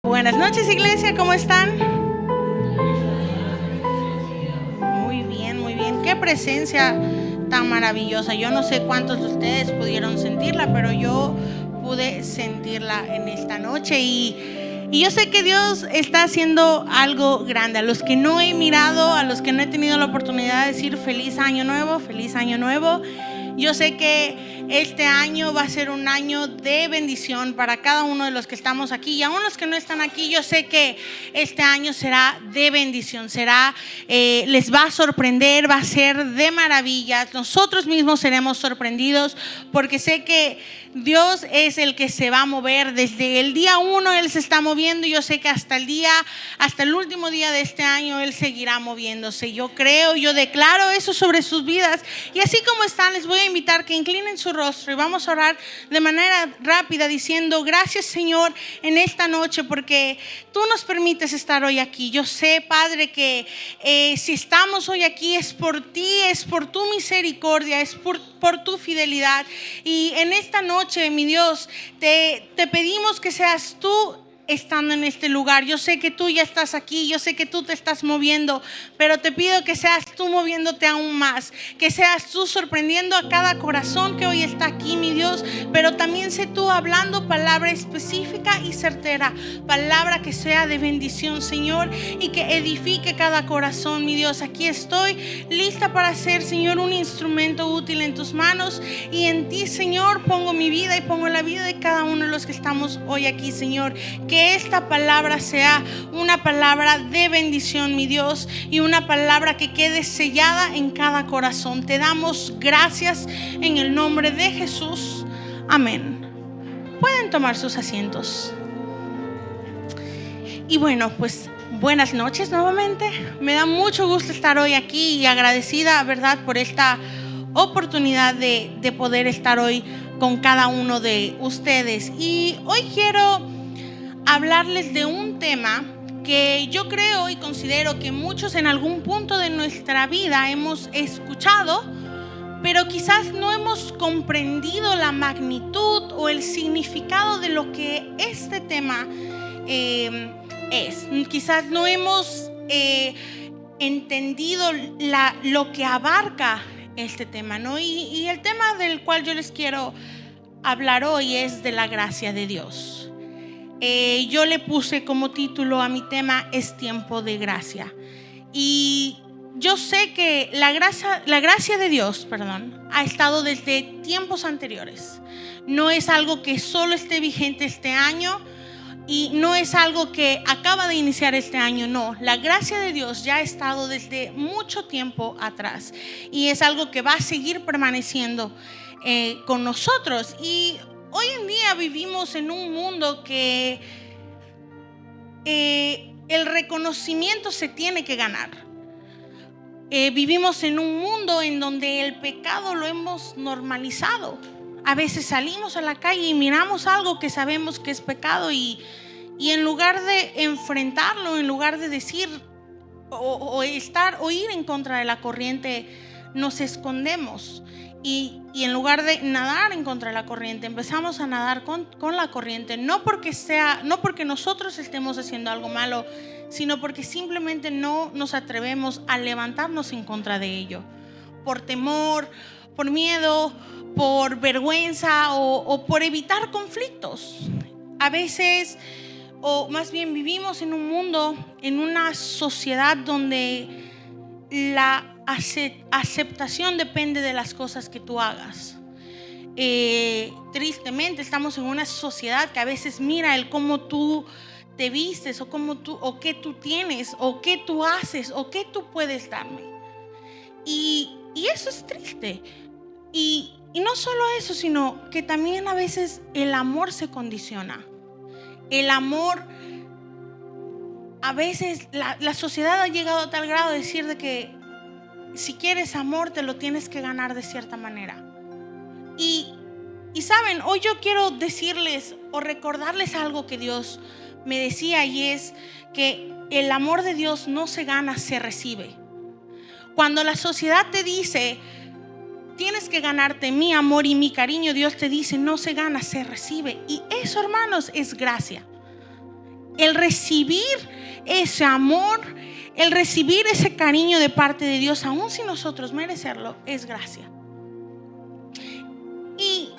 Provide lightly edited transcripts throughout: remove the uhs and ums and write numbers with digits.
Buenas noches, iglesia, ¿cómo están? Muy bien, muy bien. Qué presencia tan maravillosa. Yo no sé cuántos de ustedes pudieron sentirla, pero yo pude sentirla en esta noche y yo sé que Dios está haciendo algo grande. A los que no he mirado, a los que no he tenido la oportunidad de decir feliz año nuevo, feliz año nuevo. Yo sé que este año va a ser un año de bendición para cada uno de los que estamos aquí, y aún los que no están aquí. Yo sé que este año será de bendición, les va a sorprender, va a ser de maravillas. Nosotros mismos seremos sorprendidos, porque sé que Dios es el que se va a mover. Desde el día 1 Él se está moviendo, y yo sé que hasta el último día de este año Él seguirá moviéndose. Yo creo, yo declaro eso sobre sus vidas. Y así como están, les voy a invitar que inclinen su rostro y vamos a orar de manera rápida diciendo: gracias, Señor, en esta noche, porque tú nos permites estar hoy aquí. Yo sé, Padre, que si estamos hoy aquí es por ti, es por tu misericordia, es por tu fidelidad. Y en esta noche, mi Dios, te pedimos que seas tú estando en este lugar. Yo sé que tú ya estás aquí, yo sé que tú te estás moviendo, pero te pido que seas tú moviéndote aún más, que seas tú sorprendiendo a cada corazón que hoy está aquí, mi Dios, pero también sé tú hablando palabra específica y certera, palabra que sea de bendición, Señor, y que edifique cada corazón, mi Dios. Aquí estoy lista para ser, Señor, un instrumento útil en tus manos, y en ti, Señor, pongo mi vida y pongo la vida de cada uno de los que estamos hoy aquí, Señor. Que esta palabra sea una palabra de bendición, mi Dios, y una palabra que quede sellada en cada corazón. Te damos gracias en el nombre de Jesús. Amén. Pueden tomar sus asientos. Y bueno, pues buenas noches nuevamente. Me da mucho gusto estar hoy aquí y agradecida, ¿verdad?, por esta oportunidad de poder estar hoy con cada uno de ustedes. Y hoy quiero hablarles de un tema que yo creo y considero que muchos en algún punto de nuestra vida hemos escuchado, pero quizás no hemos comprendido la magnitud o el significado de lo que este tema es. Quizás no hemos entendido lo que abarca este tema, ¿no? Y el tema del cual yo les quiero hablar hoy es de la gracia de Dios. Yo le puse como título a mi tema: es tiempo de gracia. Y yo sé que la gracia de Dios, ha estado desde tiempos anteriores. No es algo que solo esté vigente este año, y no es algo que acaba de iniciar este año. No, la gracia de Dios ya ha estado desde mucho tiempo atrás, y es algo que va a seguir permaneciendo con nosotros. Y hoy en día vivimos en un mundo que el reconocimiento se tiene que ganar. Vivimos en un mundo en donde el pecado lo hemos normalizado. A veces salimos a la calle y miramos algo que sabemos que es pecado, y en lugar de enfrentarlo, en lugar de decir o ir en contra de la corriente, nos escondemos. Y en lugar de nadar en contra de la corriente, empezamos a nadar con la corriente, no porque nosotros estemos haciendo algo malo, sino porque simplemente no nos atrevemos a levantarnos en contra de ello, por temor, por miedo, por vergüenza o por evitar conflictos. A veces, o más bien, vivimos en un mundo, en una sociedad donde la aceptación depende de las cosas que tú hagas. Tristemente estamos en una sociedad que a veces mira el cómo tú te vistes, o qué tú tienes, o qué tú haces, o qué tú puedes darme. Y eso es triste. Y no solo eso, sino que también a veces el amor se condiciona. El amor, a veces la sociedad ha llegado a tal grado de decir de que si quieres amor te lo tienes que ganar de cierta manera. Y saben, hoy yo quiero decirles o recordarles algo que Dios me decía, y es que el amor de Dios no se gana, se recibe. Cuando la sociedad te dice tienes que ganarte mi amor y mi cariño, Dios te dice no se gana, se recibe. Y eso, hermanos, es gracia. El recibir ese amor, el recibir ese cariño de parte de Dios, aun sin nosotros merecerlo, es gracia. Y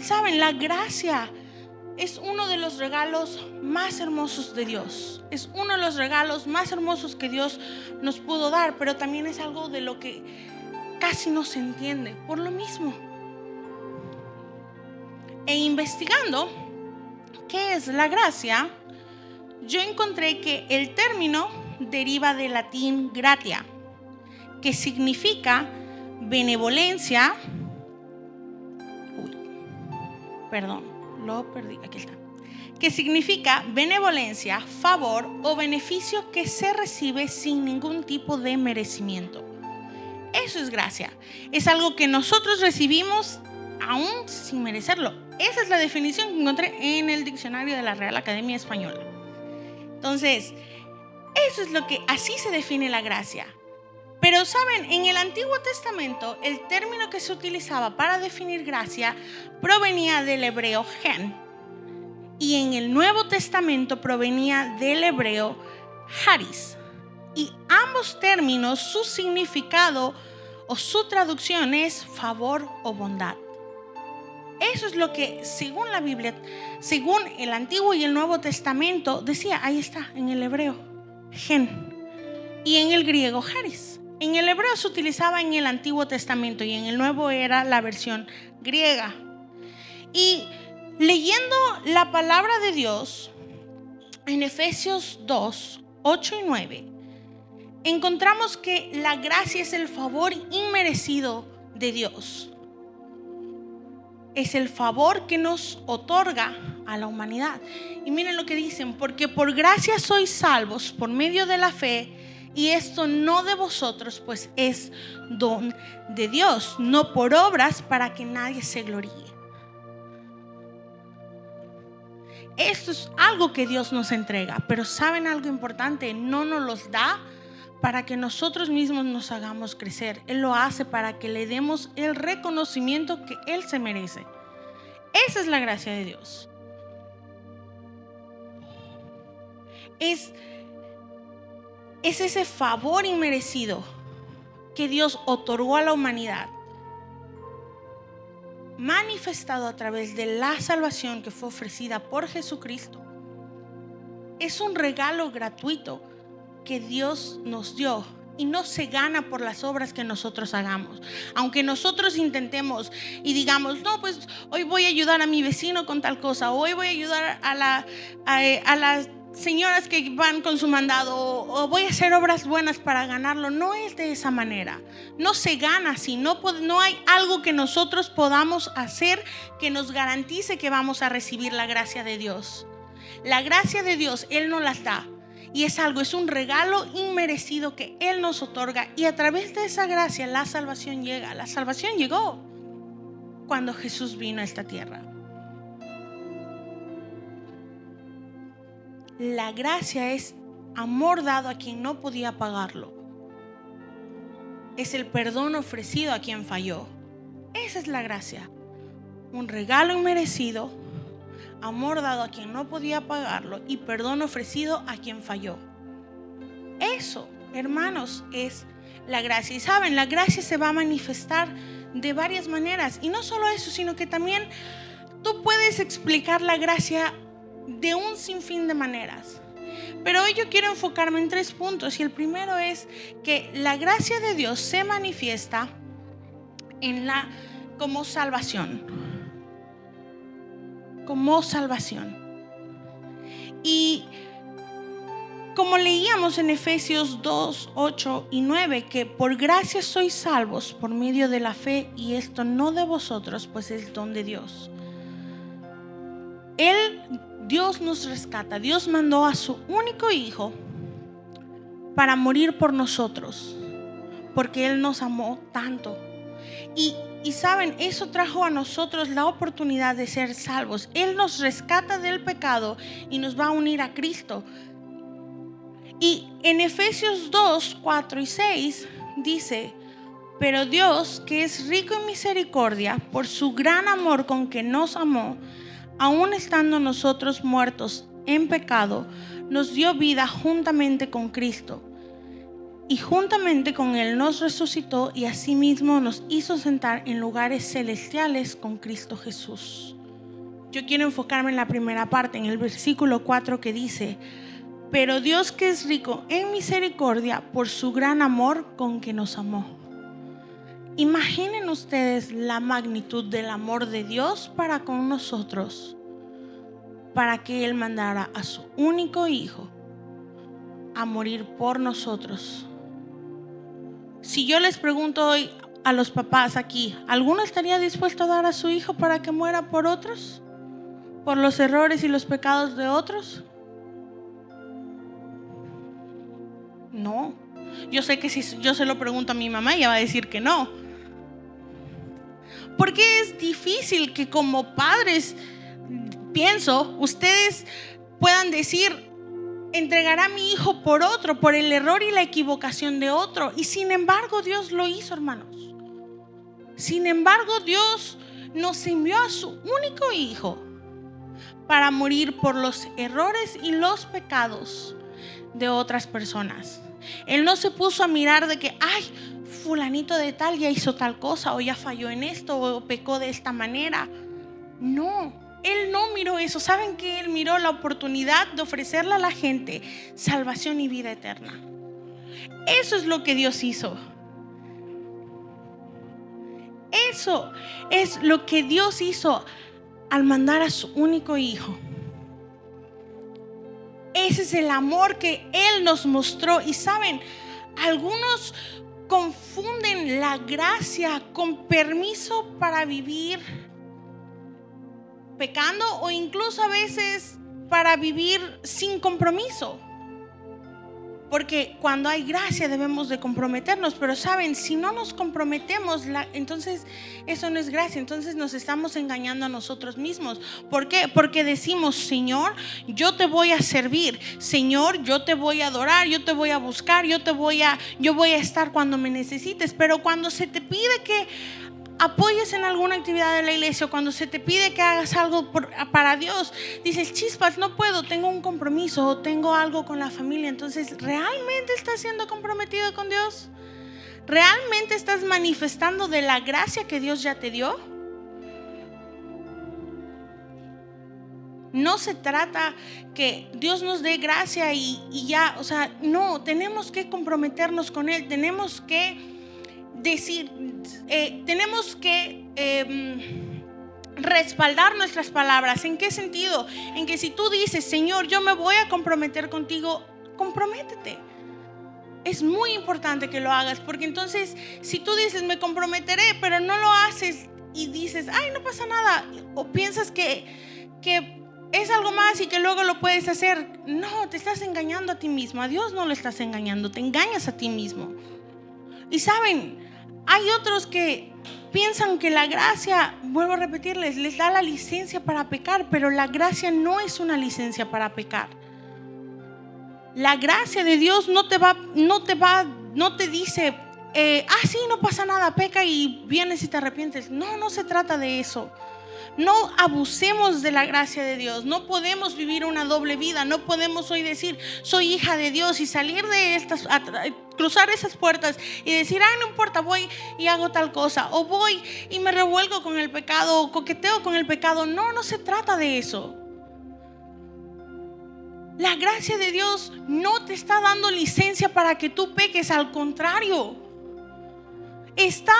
saben, la gracia es uno de los regalos más hermosos de Dios. Es uno de los regalos más hermosos que Dios nos pudo dar, pero también es algo de lo que casi no se entiende. Por lo mismo, e investigando qué es la gracia, yo encontré que el término deriva del latín gratia, que significa benevolencia. Aquí está. Que significa benevolencia, favor o beneficio que se recibe sin ningún tipo de merecimiento. Eso es gracia. Es algo que nosotros recibimos aún sin merecerlo. Esa es la definición que encontré en el diccionario de la Real Academia Española. Entonces, eso es lo que, así se define la gracia. Pero saben, en el Antiguo Testamento el término que se utilizaba para definir gracia provenía del hebreo gen, y en el Nuevo Testamento provenía del hebreo charis, y ambos términos, su significado o su traducción es favor o bondad. Eso es lo que, según la Biblia, según el Antiguo y el Nuevo Testamento, decía. Ahí está, en el hebreo gen y en el griego charis. En el hebreo se utilizaba en el Antiguo Testamento y en el Nuevo era la versión griega. Y leyendo la palabra de Dios en Efesios 2, 8 y 9, encontramos que la gracia es el favor inmerecido de Dios. Es el favor que nos otorga a la humanidad. Y miren lo que dicen: porque por gracia sois salvos por medio de la fe, y esto no de vosotros, pues es don de Dios, no por obras, para que nadie se gloríe. Esto es algo que Dios nos entrega, pero ¿saben algo importante? No nos los da para que nosotros mismos nos hagamos crecer. Él lo hace para que le demos el reconocimiento que Él se merece. Esa es la gracia de Dios. Es ese favor inmerecido que Dios otorgó a la humanidad, manifestado a través de la salvación que fue ofrecida por Jesucristo. Es un regalo gratuito que Dios nos dio y no se gana por las obras que nosotros hagamos. Aunque nosotros intentemos y digamos: no, pues hoy voy a ayudar a mi vecino con tal cosa, hoy voy a ayudar a las señoras que van con su mandado, o voy a hacer obras buenas para ganarlo. No es de esa manera. No se gana así. No hay algo que nosotros podamos hacer que nos garantice que vamos a recibir la gracia de Dios. La gracia de Dios Él nos las da, y es un regalo inmerecido que Él nos otorga, y a través de esa gracia la salvación llega. La salvación llegó cuando Jesús vino a esta tierra. La gracia es amor dado a quien no podía pagarlo. Es el perdón ofrecido a quien falló. Esa es la gracia. Un regalo inmerecido, amor dado a quien no podía pagarlo y perdón ofrecido a quien falló. Eso, hermanos, es la gracia. Y saben, la gracia se va a manifestar de varias maneras. Y no solo eso, sino que también tú puedes explicar la gracia de un sinfín de maneras. Pero hoy yo quiero enfocarme en 3 puntos. Y el primero es que la gracia de Dios se manifiesta como salvación. Como salvación. Y como leíamos en Efesios 2, 8 y 9, que por gracia sois salvos por medio de la fe, y esto no de vosotros, pues es don de Dios. Dios nos rescata. Dios mandó a su único hijo para morir por nosotros, porque Él nos amó tanto. Y saben, eso trajo a nosotros la oportunidad de ser salvos. Él nos rescata del pecado y nos va a unir a Cristo. Y en Efesios 2, 4 y 6 dice: pero Dios, que es rico en misericordia, por su gran amor con que nos amó, aun estando nosotros muertos en pecado, nos dio vida juntamente con Cristo, y juntamente con Él nos resucitó y asimismo nos hizo sentar en lugares celestiales con Cristo Jesús. Yo quiero enfocarme en la primera parte, en el versículo 4, que dice: pero Dios, que es rico en misericordia por su gran amor con que nos amó. Imaginen ustedes la magnitud del amor de Dios para con nosotros, para que Él mandara a su único hijo a morir por nosotros. Si yo les pregunto hoy a los papás aquí, ¿alguno estaría dispuesto a dar a su hijo para que muera por otros? ¿Por los errores y los pecados de otros? No. Yo sé que si yo se lo pregunto a mi mamá, ella va a decir que no. Porque es difícil que como padres, pienso, ustedes puedan decir: entregará a mi hijo por otro, por el error y la equivocación de otro. Y sin embargo Dios lo hizo, hermanos. Sin embargo Dios nos envió a su único hijo para morir por los errores y los pecados de otras personas. Él no se puso a mirar de que, ay, fulanito de tal ya hizo tal cosa, o ya falló en esto, o pecó de esta manera. No, Él no miró eso. ¿Saben qué? Él miró la oportunidad de ofrecerle a la gente salvación y vida eterna. Eso es lo que Dios hizo. Eso es lo que Dios hizo al mandar a su único hijo. Ese es el amor que Él nos mostró. Y saben, algunos confunden la gracia con permiso para vivir pecando, o incluso a veces para vivir sin compromiso. Porque cuando hay gracia debemos de comprometernos, pero saben, si no nos comprometemos, entonces eso no es gracia. Entonces nos estamos engañando a nosotros mismos. ¿Por qué? Porque decimos: Señor, yo te voy a servir. Señor, yo te voy a adorar, yo te voy a buscar, yo voy a estar cuando me necesites. Pero cuando se te pide que apoyes en alguna actividad de la iglesia, cuando se te pide que hagas algo para Dios, dices: chispas, no puedo, tengo un compromiso o tengo algo con la familia. Entonces, ¿realmente estás siendo comprometido con Dios? ¿Realmente estás manifestando de la gracia que Dios ya te dio? No se trata que Dios nos dé gracia y ya, o sea, no, tenemos que comprometernos con Él. Tenemos que decir, tenemos que respaldar nuestras palabras. ¿En qué sentido? En que si tú dices: Señor, yo me voy a comprometer contigo, comprométete. Es muy importante que lo hagas, porque entonces si tú dices: me comprometeré, pero no lo haces y dices: ay, no pasa nada, o piensas que es algo más y que luego lo puedes hacer, no, te estás engañando a ti mismo. A Dios no lo estás engañando, te engañas a ti mismo. Y saben, hay otros que piensan que la gracia, vuelvo a repetirles, les da la licencia para pecar, pero la gracia no es una licencia para pecar. La gracia de Dios no te dice: sí, no pasa nada, peca y vienes y te arrepientes. No, no se trata de eso. No abusemos de la gracia de Dios. No podemos vivir una doble vida. No podemos hoy decir: soy hija de Dios, y salir de estas, cruzar esas puertas y decir: no importa, voy y hago tal cosa, o voy y me revuelco con el pecado, o coqueteo con el pecado. No, no se trata de eso. La gracia de Dios no te está dando licencia para que tú peques. Al contrario, está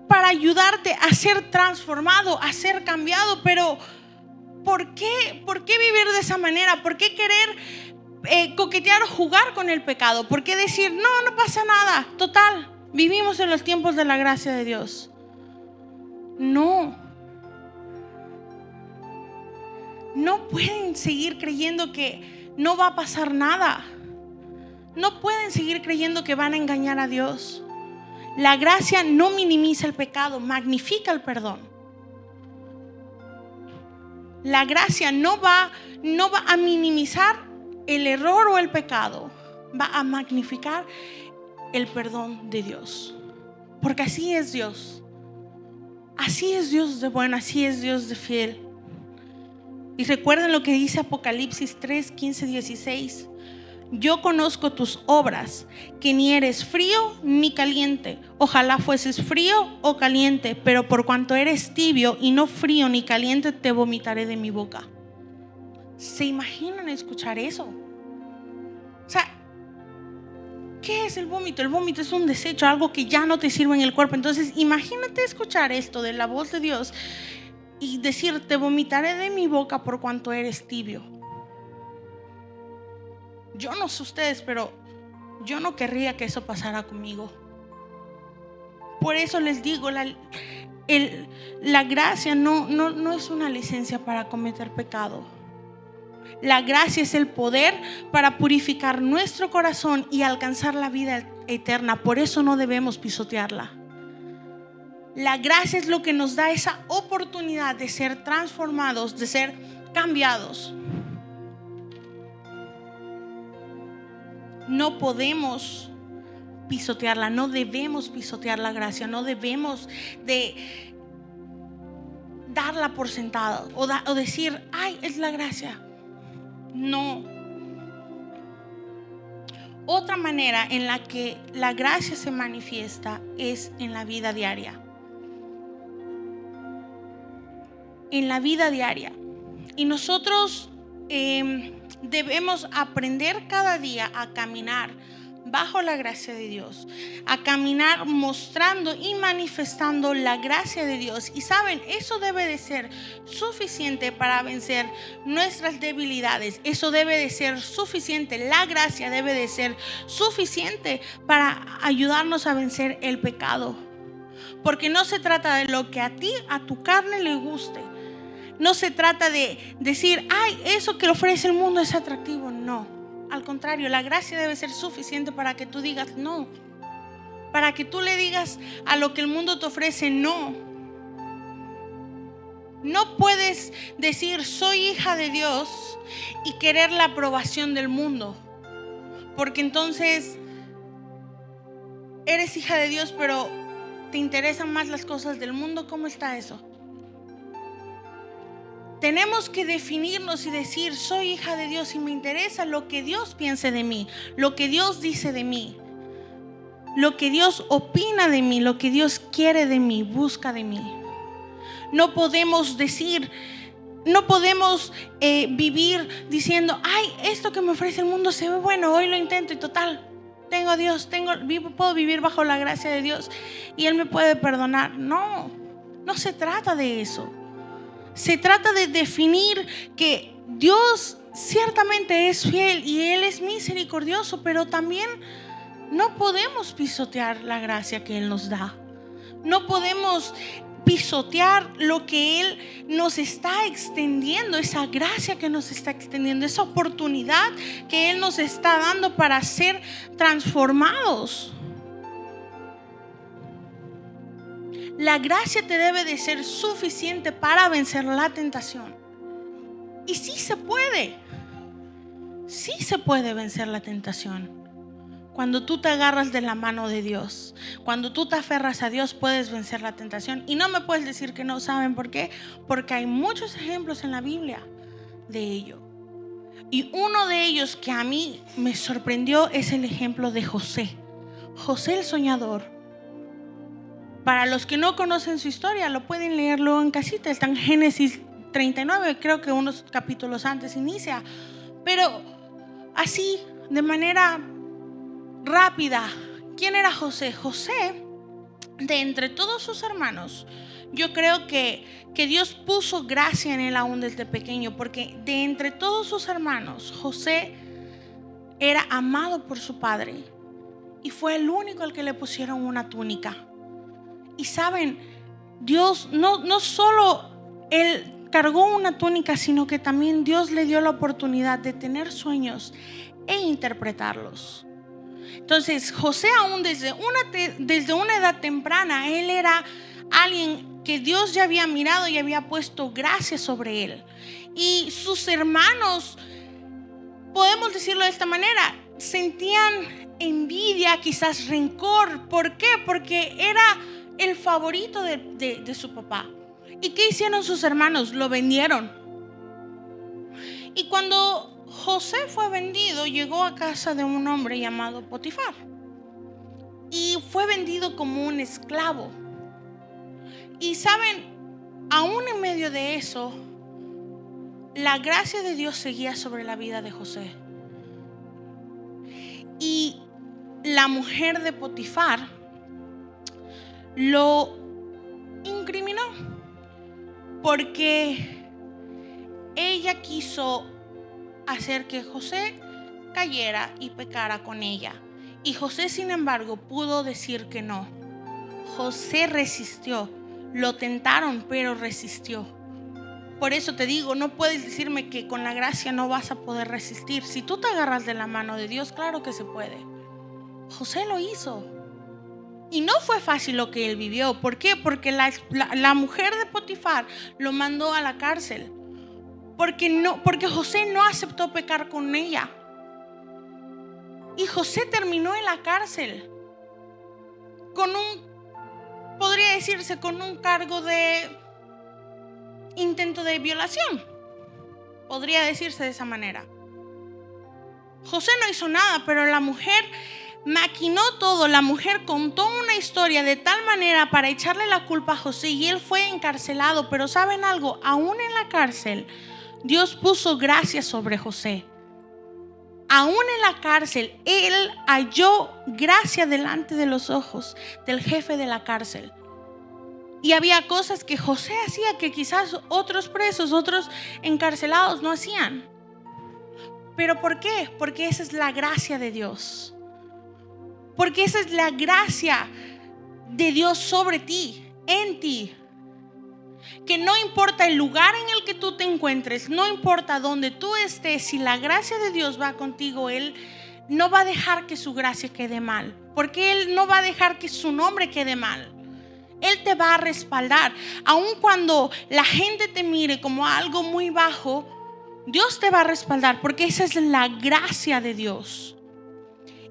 para ayudarte a ser transformado, a ser cambiado. Pero ¿por qué vivir de esa manera? ¿Por qué querer coquetear o jugar con el pecado? ¿Por qué decir: no pasa nada, total, vivimos en los tiempos de la gracia de Dios? No pueden seguir creyendo que no va a pasar nada. No pueden seguir creyendo que van a engañar a Dios. La gracia no minimiza el pecado, magnifica el perdón. La gracia no va a minimizar el error o el pecado, va a magnificar el perdón de Dios. Porque así es Dios. Así es Dios de bueno, así es Dios de fiel. Y recuerden lo que dice Apocalipsis 3, 15, 16. Yo conozco tus obras, que ni eres frío ni caliente. Ojalá fueses frío o caliente, pero por cuanto eres tibio y no frío ni caliente, te vomitaré de mi boca. ¿Se imaginan escuchar eso? O sea, ¿qué es el vómito? El vómito es un desecho, algo que ya no te sirve en el cuerpo. Entonces, imagínate escuchar esto de la voz de Dios y decir: te vomitaré de mi boca por cuanto eres tibio. Yo no sé ustedes, pero yo no querría que eso pasara conmigo. Por eso les digo, la gracia no es una licencia para cometer pecado. La gracia es el poder para purificar nuestro corazón y alcanzar la vida eterna. Por eso no debemos pisotearla. La gracia es lo que nos da esa oportunidad de ser transformados, de ser cambiados. No podemos pisotearla, no debemos pisotear la gracia, no debemos de darla por sentada o decir: ay, es la gracia. No. Otra manera en la que la gracia se manifiesta es en la vida diaria. En la vida diaria. Y nosotros debemos aprender cada día a caminar bajo la gracia de Dios, a caminar mostrando y manifestando la gracia de Dios. Y saben, eso debe de ser suficiente para vencer nuestras debilidades. Eso debe de ser suficiente. La gracia debe de ser suficiente para ayudarnos a vencer el pecado. Porque no se trata de lo que a ti, a tu carne le guste. No se trata de decir: ay, eso que ofrece el mundo es atractivo. No, al contrario, la gracia debe ser suficiente para que tú digas no. Para que tú le digas a lo que el mundo te ofrece no. No puedes decir: soy hija de Dios, y querer la aprobación del mundo. Porque entonces eres hija de Dios, pero te interesan más las cosas del mundo. ¿Cómo está eso? Tenemos que definirnos y decir: soy hija de Dios y me interesa lo que Dios piense de mí, lo que Dios dice de mí, lo que Dios opina de mí, lo que Dios quiere de mí, busca de mí. No podemos decir, no podemos vivir diciendo: ay, esto que me ofrece el mundo se ve bueno, hoy lo intento y total, tengo a Dios, puedo vivir bajo la gracia de Dios y Él me puede perdonar. No, no se trata de eso. Se trata de definir que Dios ciertamente es fiel y Él es misericordioso, pero también no podemos pisotear la gracia que Él nos da. No podemos pisotear lo que Él nos está extendiendo, esa gracia que nos está extendiendo, esa oportunidad que Él nos está dando para ser transformados. La gracia te debe de ser suficiente para vencer la tentación. Y sí se puede vencer la tentación. Cuando tú te agarras de la mano de Dios, cuando tú te aferras a Dios, puedes vencer la tentación. Y no me puedes decir que no. ¿Saben por qué? Porque hay muchos ejemplos en la Biblia de ello. Y uno de ellos que a mí me sorprendió es el ejemplo de José. José el soñador. Para los que no conocen su historia, lo pueden leer luego en casita. Está en Génesis 39, creo que unos capítulos antes inicia. Pero así, de manera rápida, ¿quién era José? José, de entre todos sus hermanos, yo creo que Dios puso gracia en él aún desde pequeño, porque de entre todos sus hermanos, José era amado por su padre y fue el único al que le pusieron una túnica. Y saben, Dios no solo Él cargó una túnica, sino que también Dios le dio la oportunidad de tener sueños e interpretarlos. Entonces José, aún desde una edad temprana, él era alguien que Dios ya había mirado y había puesto gracia sobre él. Y sus hermanos, podemos decirlo de esta manera, sentían envidia, quizás rencor. ¿Por qué? Porque era el favorito de su papá. ¿Y qué hicieron sus hermanos? Lo vendieron. Y cuando José fue vendido, llegó a casa de un hombre llamado Potifar y fue vendido como un esclavo. Y saben, aún en medio de eso, la gracia de Dios seguía sobre la vida de José. Y la mujer de Potifar lo incriminó porque ella quiso hacer que José cayera y pecara con ella. Y José, sin embargo, pudo decir que no. José resistió. Lo tentaron, pero resistió. Por eso te digo, no puedes decirme que con la gracia no vas a poder resistir. Si tú te agarras de la mano de Dios, claro que se puede. José lo hizo. Y no fue fácil lo que él vivió. ¿Por qué? Porque la mujer de Potifar lo mandó a la cárcel. Porque José no aceptó pecar con ella. Y José terminó en la cárcel podría decirse, con un cargo de intento de violación. Podría decirse de esa manera. José no hizo nada, pero la mujer maquinó todo. La mujer contó una historia de tal manera para echarle la culpa a José, y él fue encarcelado. Pero ¿saben algo? Aún en la cárcel, Dios puso gracia sobre José. Aún en la cárcel, él halló gracia delante de los ojos del jefe de la cárcel. Y había cosas que José hacía que quizás otros presos, otros encarcelados no hacían. ¿Pero por qué? Porque esa es la gracia de Dios. Porque esa es la gracia de Dios sobre ti, en ti. Que no importa el lugar en el que tú te encuentres, no importa dónde tú estés, si la gracia de Dios va contigo, Él no va a dejar que su gracia quede mal. Porque Él no va a dejar que su nombre quede mal. Él te va a respaldar. Aun cuando la gente te mire como algo muy bajo, Dios te va a respaldar, porque esa es la gracia de Dios.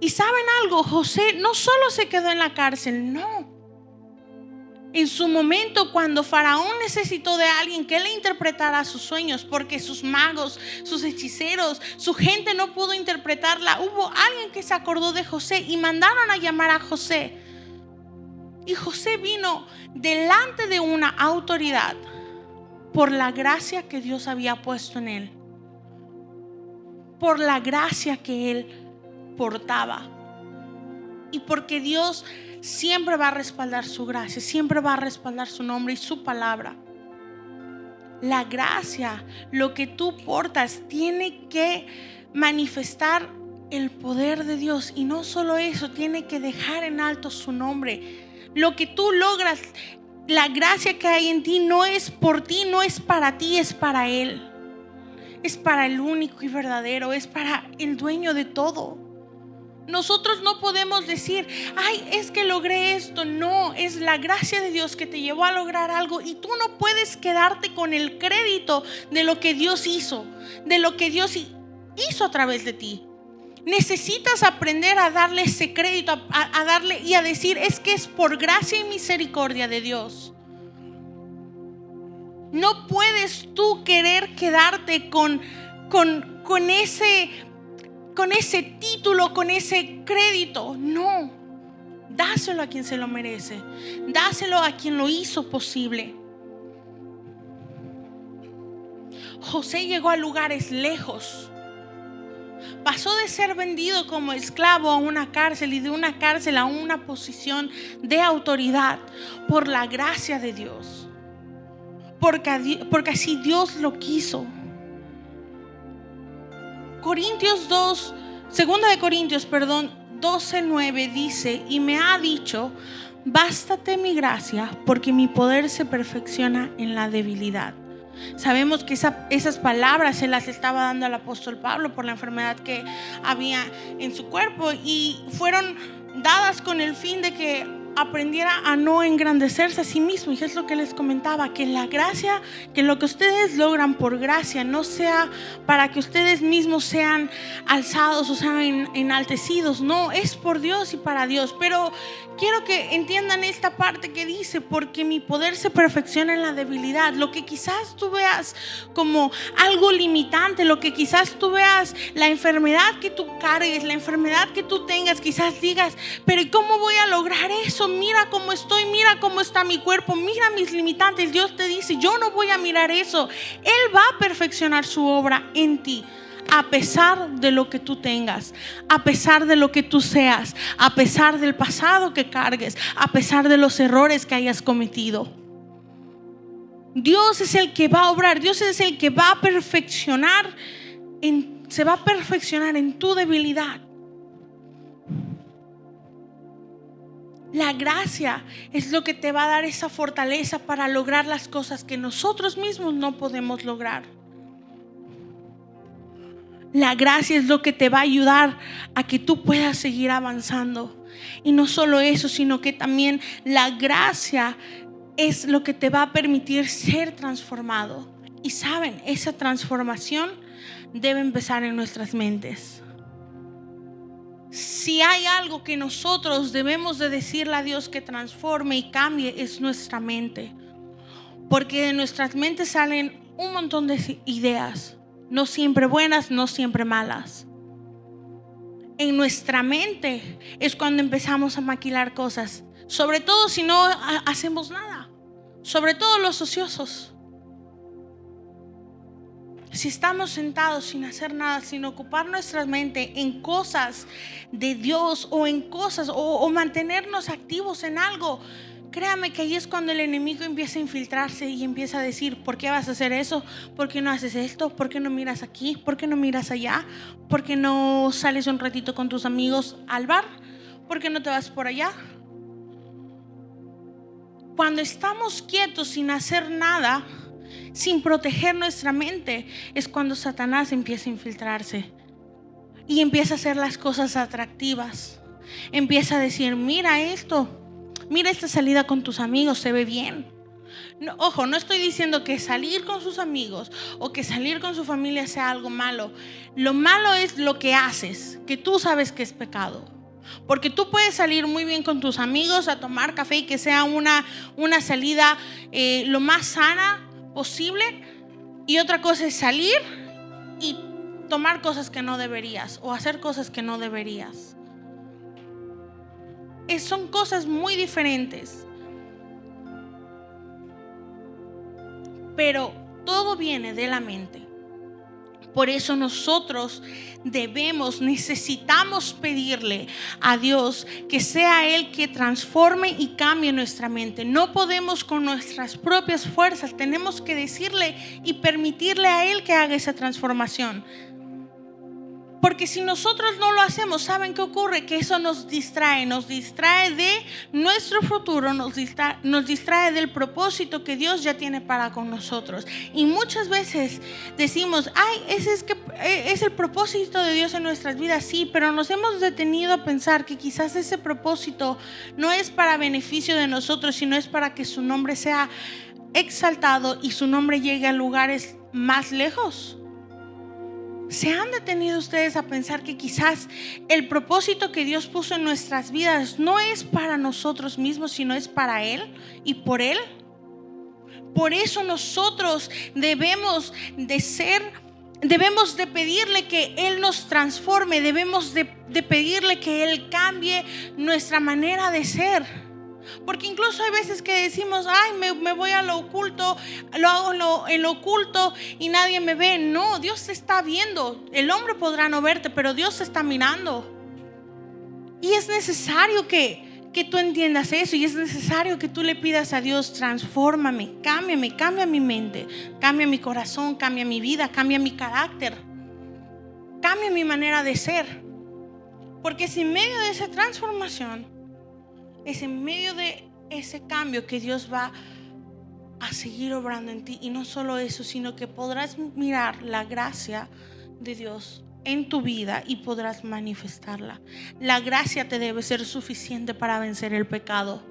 Y ¿saben algo? José no solo se quedó en la cárcel, no. En su momento, cuando Faraón necesitó de alguien que le interpretara sus sueños, porque sus magos, sus hechiceros, su gente no pudo interpretarla, hubo alguien que se acordó de José y mandaron a llamar a José. Y José vino delante de una autoridad por la gracia que Dios había puesto en él, por la gracia que él portaba. Y porque Dios siempre va a respaldar su gracia, siempre va a respaldar su nombre y su palabra. La gracia, lo que tú portas, tiene que manifestar el poder de Dios. Y no solo eso, tiene que dejar en alto su nombre. Lo que tú logras, la gracia que hay en ti, no es por ti, no es para ti, es para Él. Es para el único y verdadero, es para el dueño de todo. Nosotros no podemos decir, ay, es que logré esto. No, es la gracia de Dios que te llevó a lograr algo, y tú no puedes quedarte con el crédito de lo que Dios hizo, de lo que Dios hizo a través de ti. Necesitas aprender a darle ese crédito, a darle y a decir, es que es por gracia y misericordia de Dios. No puedes tú querer quedarte con ese título, con ese crédito. No, dáselo a quien se lo merece, dáselo a quien lo hizo posible. José llegó a lugares lejos. Pasó de ser vendido como esclavo a una cárcel, y de una cárcel a una posición de autoridad por la gracia de Dios, porque así Dios lo quiso. Segunda de Corintios 12:9 dice, y me ha dicho, bástate mi gracia, porque mi poder se perfecciona en la debilidad. Sabemos que esas palabras se las estaba dando al apóstol Pablo por la enfermedad que había en su cuerpo, y fueron dadas con el fin de que aprendiera a no engrandecerse a sí mismo. Y es lo que les comentaba, que la gracia, que lo que ustedes logran por gracia no sea para que ustedes mismos sean alzados o sean enaltecidos. No, es por Dios y para Dios. Pero quiero que entiendan esta parte que dice: porque mi poder se perfecciona en la debilidad. Lo que quizás tú veas como algo limitante, lo que quizás tú veas, la enfermedad que tú cargues, la enfermedad que tú tengas, quizás digas: pero ¿y cómo voy a lograr eso? Mira cómo estoy, mira cómo está mi cuerpo, mira mis limitantes. Dios te dice: yo no voy a mirar eso. Él va a perfeccionar su obra en ti, a pesar de lo que tú tengas, a pesar de lo que tú seas, a pesar del pasado que cargues, a pesar de los errores que hayas cometido. Dios es el que va a obrar, Dios es el que va a perfeccionar, se va a perfeccionar en tu debilidad. La gracia es lo que te va a dar esa fortaleza para lograr las cosas que nosotros mismos no podemos lograr. La gracia es lo que te va a ayudar a que tú puedas seguir avanzando. Y no solo eso, sino que también la gracia es lo que te va a permitir ser transformado. Y saben, esa transformación debe empezar en nuestras mentes. Si hay algo que nosotros debemos de decirle a Dios que transforme y cambie, es nuestra mente. Porque de nuestras mentes salen un montón de ideas, no siempre buenas, no siempre malas. En nuestra mente es cuando empezamos a maquilar cosas, sobre todo si no hacemos nada, sobre todo los ociosos. Si estamos sentados sin hacer nada, sin ocupar nuestra mente en cosas de Dios o en cosas o mantenernos activos en algo, créame que ahí es cuando el enemigo empieza a infiltrarse y empieza a decir: ¿por qué vas a hacer eso? ¿Por qué no haces esto? ¿Por qué no miras aquí? ¿Por qué no miras allá? ¿Por qué no sales un ratito con tus amigos al bar? ¿Por qué no te vas por allá? Cuando estamos quietos sin hacer nada, sin proteger nuestra mente, es cuando Satanás empieza a infiltrarse y empieza a hacer las cosas atractivas. Empieza a decir: mira esto, mira esta salida con tus amigos, se ve bien. No, ojo, no estoy diciendo que salir con sus amigos o que salir con su familia sea algo malo. Lo malo es lo que haces, que tú sabes que es pecado. Porque tú puedes salir muy bien con tus amigos a tomar café y que sea una salida lo más sana posible, y otra cosa es salir y tomar cosas que no deberías o hacer cosas que no deberías. Son cosas muy diferentes, pero todo viene de la mente. Por eso nosotros necesitamos pedirle a Dios que sea Él que transforme y cambie nuestra mente. No podemos con nuestras propias fuerzas, tenemos que decirle y permitirle a Él que haga esa transformación. Porque si nosotros no lo hacemos, ¿saben qué ocurre? Que eso nos distrae de nuestro futuro, nos distrae del propósito que Dios ya tiene para con nosotros. Y muchas veces decimos: ay, ese es el propósito de Dios en nuestras vidas. Sí, pero nos hemos detenido a pensar que quizás ese propósito no es para beneficio de nosotros, sino es para que su nombre sea exaltado y su nombre llegue a lugares más lejos. ¿Se han detenido ustedes a pensar que quizás el propósito que Dios puso en nuestras vidas no es para nosotros mismos, sino es para Él y por Él? Por eso nosotros debemos de pedirle que Él nos transforme, debemos de pedirle que Él cambie nuestra manera de ser. Porque incluso hay veces que decimos: ay, me voy a lo oculto, lo hago en lo oculto y nadie me ve. No, Dios te está viendo. El hombre podrá no verte, pero Dios te está mirando. Y es necesario que tú entiendas eso, y es necesario que tú le pidas a Dios: transfórmame, cámbiame, cambia mi mente, cambia mi corazón, cambia mi vida, cambia mi carácter, cambia mi manera de ser. Porque es en medio de esa transformación, es en medio de ese cambio que Dios va a seguir obrando en ti. Y no solo eso, sino que podrás mirar la gracia de Dios en tu vida y podrás manifestarla. La gracia te debe ser suficiente para vencer el pecado.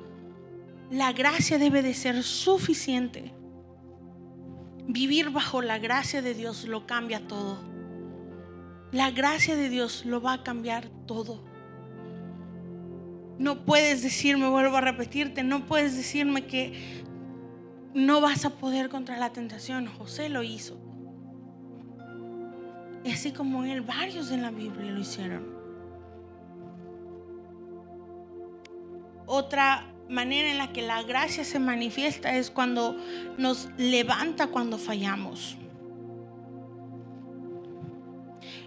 La gracia debe de ser suficiente. Vivir bajo la gracia de Dios lo cambia todo. La gracia de Dios lo va a cambiar todo. No puedes decirme, vuelvo a repetirte, no puedes decirme que no vas a poder contra la tentación. José lo hizo. Y así como él, varios en la Biblia lo hicieron. Otra manera en la que la gracia se manifiesta es cuando nos levanta cuando fallamos.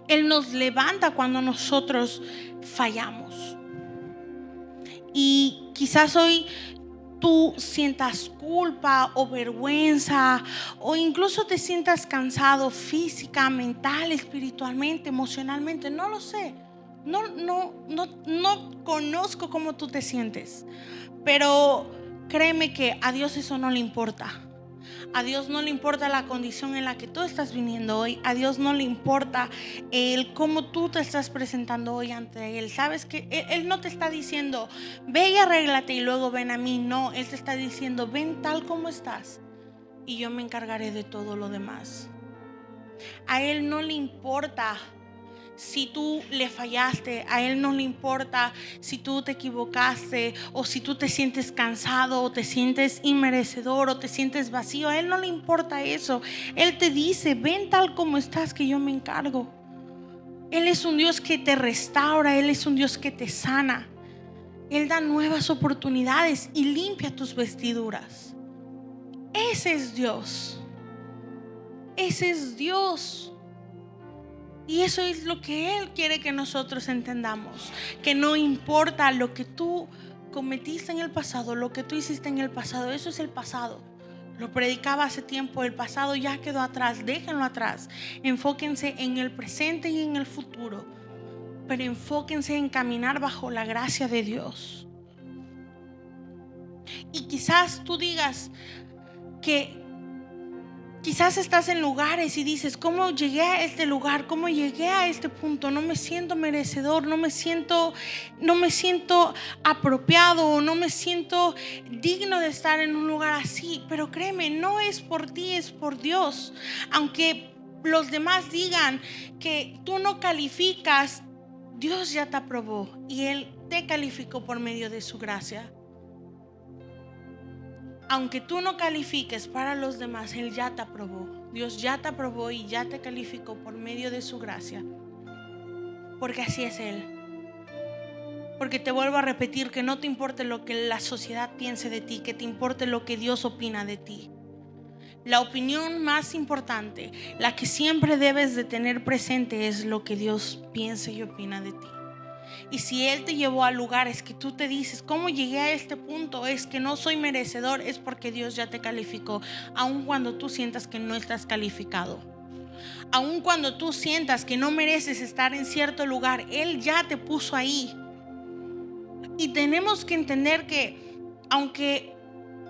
Él nos levanta cuando nosotros fallamos. Y quizás hoy tú sientas culpa o vergüenza, o incluso te sientas cansado física, mental, espiritualmente, emocionalmente. No lo sé. No conozco cómo tú te sientes, pero créeme que a Dios eso no le importa. A Dios no le importa la condición en la que tú estás viniendo hoy. A Dios no le importa el cómo tú te estás presentando hoy ante Él. Sabes que Él no te está diciendo ve y arréglate y luego ven a mí. No, Él te está diciendo ven tal como estás y yo me encargaré de todo lo demás. A Él no le importa si tú le fallaste, a Él no le importa si tú te equivocaste, o si tú te sientes cansado, o te sientes inmerecedor, o te sientes vacío. A Él no le importa eso. Él te dice ven tal como estás que yo me encargo. Él es un Dios que te restaura, Él es un Dios que te sana. Él da nuevas oportunidades y limpia tus vestiduras. Ese es Dios. Ese es Dios. Y eso es lo que Él quiere que nosotros entendamos. Que no importa lo que tú cometiste en el pasado, lo que tú hiciste en el pasado, eso es el pasado. Lo predicaba hace tiempo, el pasado ya quedó atrás, déjenlo atrás. Enfóquense en el presente y en el futuro. Pero enfóquense en caminar bajo la gracia de Dios. Y quizás tú digas que quizás estás en lugares y dices, ¿cómo llegué a este lugar? ¿Cómo llegué a este punto? No me siento merecedor, no me siento apropiado, no me siento digno de estar en un lugar así. Pero créeme, no es por ti, es por Dios. Aunque los demás digan que tú no calificas, Dios ya te aprobó y Él te calificó por medio de su gracia. Aunque tú no califiques para los demás, Él ya te aprobó. Dios ya te aprobó y ya te calificó por medio de su gracia. Porque así es Él. Porque te vuelvo a repetir que no te importe lo que la sociedad piense de ti, que te importe lo que Dios opina de ti. La opinión más importante, la que siempre debes de tener presente, es lo que Dios piensa y opina de ti. Y si Él te llevó a lugares que tú te dices, ¿cómo llegué a este punto? Es que no soy merecedor, es porque Dios ya te calificó. Aun cuando tú sientas que no estás calificado, aun cuando tú sientas que no mereces estar en cierto lugar, Él ya te puso ahí. Y tenemos que entender que aunque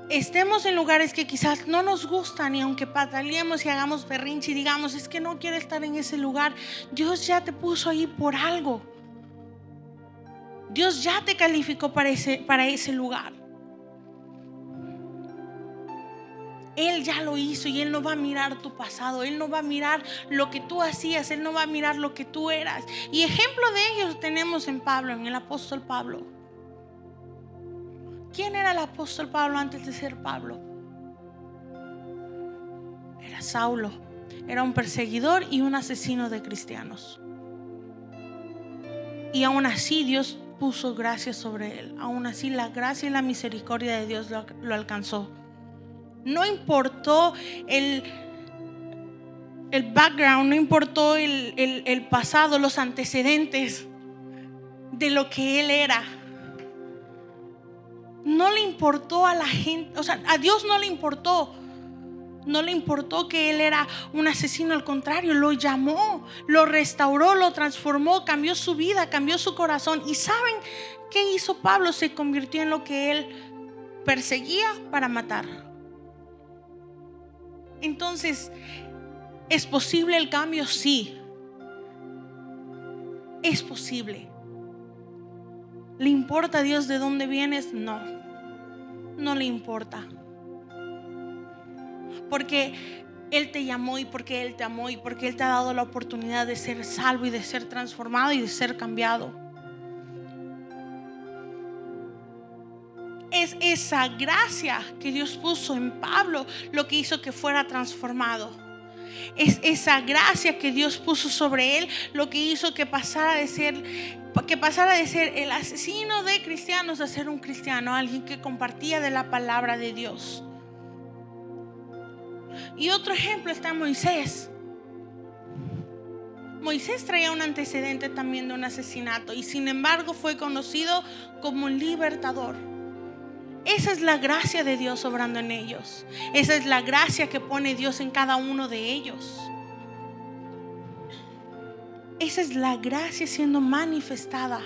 estemos en lugares que quizás no nos gustan, y aunque pataleemos y hagamos berrinche y digamos, es que no quiero estar en ese lugar, Dios ya te puso ahí por algo. Dios ya te calificó para ese lugar. Él ya lo hizo y Él no va a mirar tu pasado. Él no va a mirar lo que tú hacías. Él no va a mirar lo que tú eras. Y ejemplo de ellos tenemos en Pablo, en el apóstol Pablo. ¿Quién era el apóstol Pablo antes de ser Pablo? Era Saulo. Era un perseguidor y un asesino de cristianos. Y aún así Dios puso gracia sobre él. Aún así la gracia y la misericordia de Dios lo alcanzó. No importó el background, no importó el pasado, los antecedentes de lo que él era. No le importó a la gente, o sea, a Dios no le importó. No le importó que él era un asesino, al contrario, lo llamó, lo restauró, lo transformó, cambió su vida, cambió su corazón. ¿Y saben qué hizo Pablo? Se convirtió en lo que él perseguía para matar. Entonces, ¿es posible el cambio? Sí. es posible. ¿Le importa a Dios de dónde vienes? No, no le importa. Porque Él te llamó y porque Él te amó y porque Él te ha dado la oportunidad de ser salvo y de ser transformado y de ser cambiado. Es esa gracia que Dios puso en Pablo lo que hizo que fuera transformado. Es esa gracia que Dios puso sobre él lo que hizo que pasara de ser el asesino de cristianos a ser un cristiano, alguien que compartía de la palabra de Dios. Y otro ejemplo está en Moisés. Moisés traía un antecedente también de un asesinato y sin embargo fue conocido como un libertador. Esa es la gracia de Dios obrando en ellos. Esa es la gracia que pone Dios en cada uno de ellos. Esa es la gracia siendo manifestada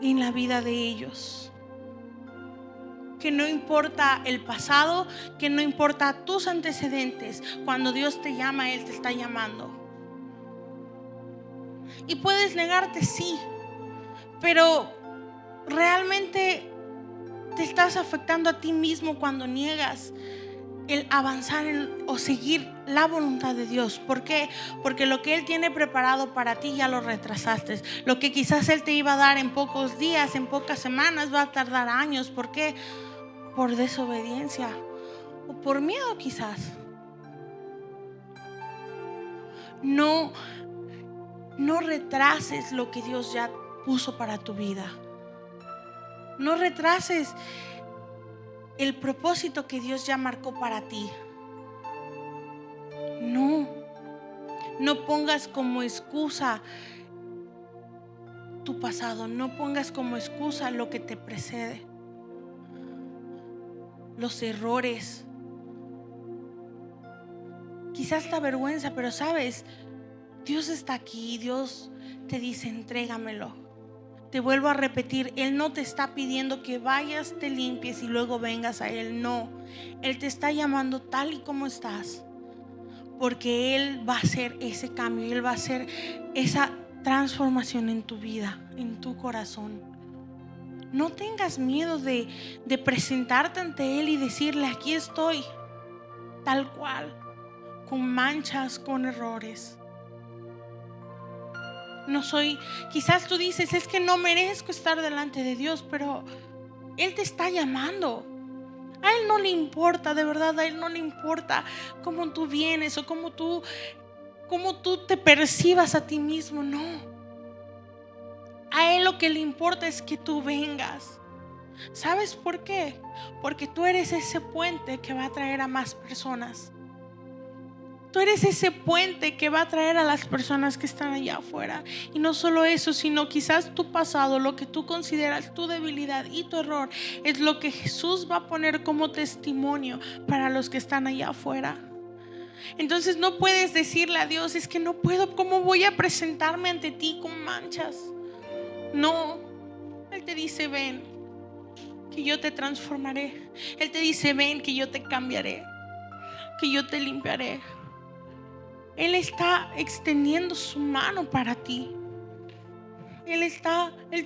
en la vida de ellos. Que no importa el pasado, que no importa tus antecedentes, cuando Dios te llama, Él te está llamando. Y puedes negarte, sí, pero realmente te estás afectando a ti mismo cuando niegas el avanzar o seguir la voluntad de Dios. ¿Por qué? Porque lo que Él tiene preparado para ti ya lo retrasaste. Lo que quizás Él te iba a dar en pocos días, en pocas semanas, va a tardar años. ¿Por qué? Por desobediencia o por miedo quizás. No retrases lo que Dios ya puso para tu vida. No retrases el propósito que Dios ya marcó para ti. No pongas como excusa tu pasado. No pongas como excusa lo que te precede. Los errores. Quizás la vergüenza, pero sabes, Dios está aquí. Dios te dice, entrégamelo. Te vuelvo a repetir, Él no te está pidiendo que vayas, te limpies y luego vengas a Él. No, Él te está llamando tal y como estás, porque Él va a hacer ese cambio. Él va a hacer esa transformación en tu vida, en tu corazón. No tengas miedo de presentarte ante Él y decirle, aquí estoy, tal cual, con manchas, con errores. No soy, quizás tú dices, es que no merezco estar delante de Dios, pero Él te está llamando. A Él no le importa, de verdad, a Él no le importa cómo tú vienes o cómo tú te percibas a ti mismo, no. A Él lo que le importa es que tú vengas. ¿Sabes por qué? Porque tú eres ese puente que va a traer a más personas. Tú eres ese puente que va a traer a las personas que están allá afuera. Y no solo eso, sino quizás tu pasado, lo que tú consideras tu debilidad y tu error, es lo que Jesús va a poner como testimonio para los que están allá afuera. Entonces no puedes decirle a Dios, es que no puedo, ¿cómo voy a presentarme ante ti con manchas? No, Él te dice, ven, que yo te transformaré. Él te dice, ven, que yo te cambiaré, que yo te limpiaré. Él está extendiendo su mano para ti. Él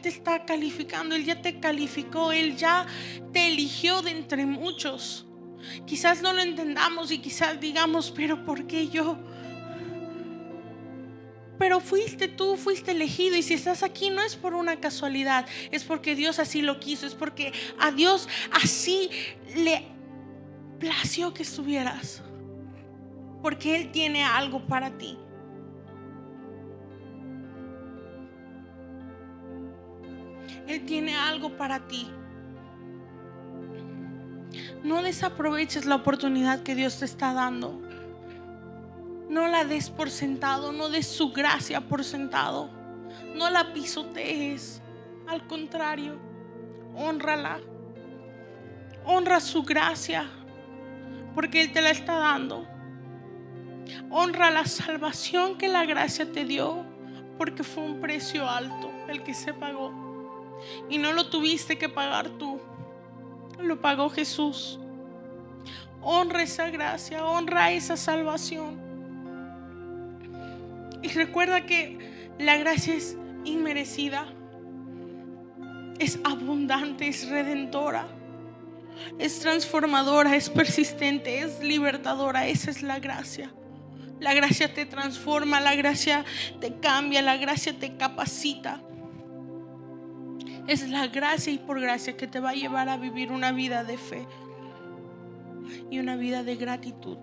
te está calificando. Él ya te calificó. Él ya te eligió de entre muchos. Quizás no lo entendamos y quizás digamos, pero ¿por qué yo? Pero fuiste tú, fuiste elegido. Y si estás aquí no es por una casualidad, es porque Dios así lo quiso. Es porque a Dios así le plació que estuvieras. Porque Él tiene algo para ti. Él tiene algo para ti. No desaproveches la oportunidad que Dios te está dando. No la des por sentado. No des su gracia por sentado. No la pisotees. Al contrario, hónrala. Honra su gracia, porque Él te la está dando. Honra la salvación que la gracia te dio, porque fue un precio alto el que se pagó. Y no lo tuviste que pagar tú, lo pagó Jesús. Honra esa gracia, honra esa salvación. Y recuerda que la gracia es inmerecida, es abundante, es redentora, es transformadora, es persistente, es libertadora. Esa es la gracia. La gracia te transforma, la gracia te cambia, la gracia te capacita. Es la gracia y por gracia que te va a llevar a vivir una vida de fe y una vida de gratitud.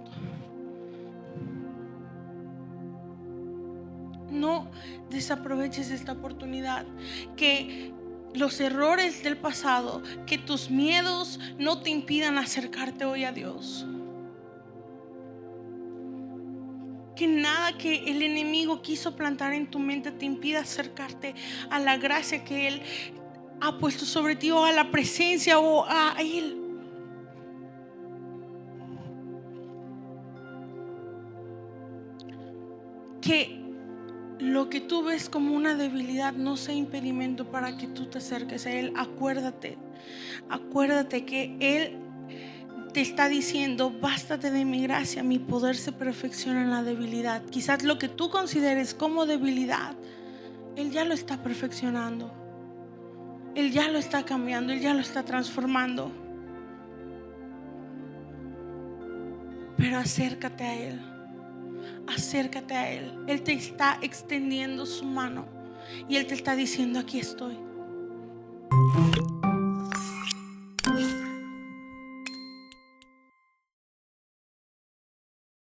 No desaproveches esta oportunidad. Que los errores del pasado, que tus miedos no te impidan acercarte hoy a Dios. Que nada que el enemigo quiso plantar en tu mente te impida acercarte a la gracia que Él ha puesto sobre ti, o a la presencia, o a Él. Que lo que tú ves como una debilidad no sea impedimento para que tú te acerques a Él. Acuérdate que Él te está diciendo: bástate de mi gracia, mi poder se perfecciona en la debilidad. Quizás lo que tú consideres como debilidad, Él ya lo está perfeccionando, Él ya lo está cambiando, Él ya lo está transformando. Pero acércate a Él. Acércate a Él. Él te está extendiendo su mano y Él te está diciendo: aquí estoy.